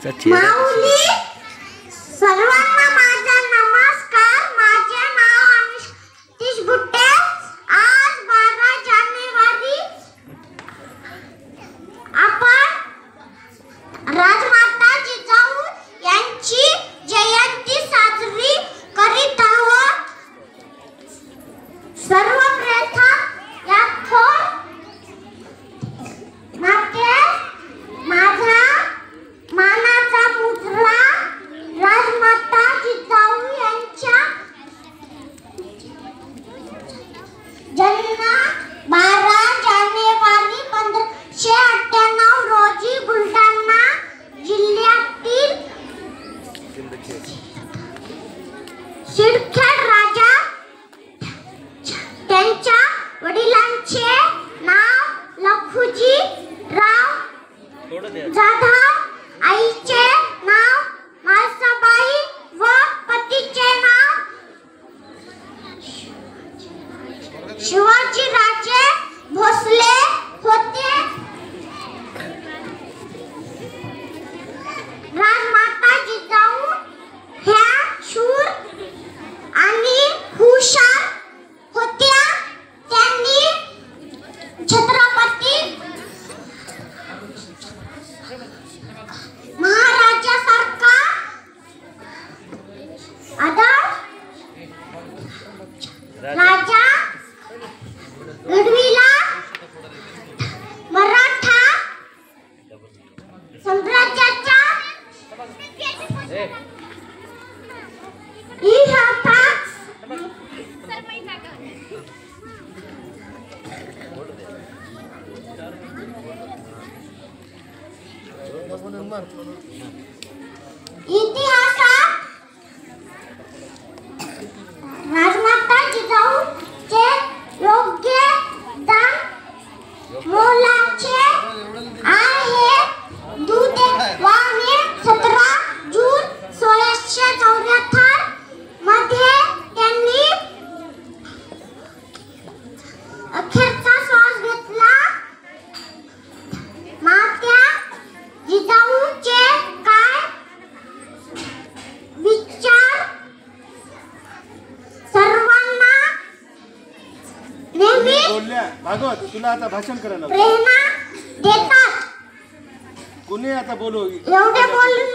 माऊली सर्वांना माझा नमस्कार. माझे नाव अनिश गुट्टे. आज 12 जानेवारी आपण राजमाता जिजाऊ यांची जयंती साजरी करीत आहोत. सर्वप्रथम या थोर नाते माझा मानाचा मुद्रा राजमाता जिजाऊ यांच्या जन्म 12 जानेवारी 1598 रोजी बुलढाणा जिल्ह्यातील सिडखेड राजा. त्यांच्या वडिलांचे नाव लखुजी राव जाधव, आईचे नाव माळसाबाई व पतीचे नाव शिवाजीराजे भोसले होते. राजमाता जिजाऊ ह्या शूर आणि हुशार होत्या. त्यांनी छत्रपती महाराजासारखा आदर राजा घडविला. मराठा साम्राज्याचा इतिहासात राजमाता जिजाऊचे योगदान मोलाचे आहे. दुर्दैवाने 17 जून 1674 मध्ये त्यांनी अखेरचा श्वास घेतला. माता जिजाऊचे काय विचार सर्वांना नेहमी भागवत तुला आता भाषण करायला प्रेरणा देतात. कोणी आता बोलू एवढे बोलून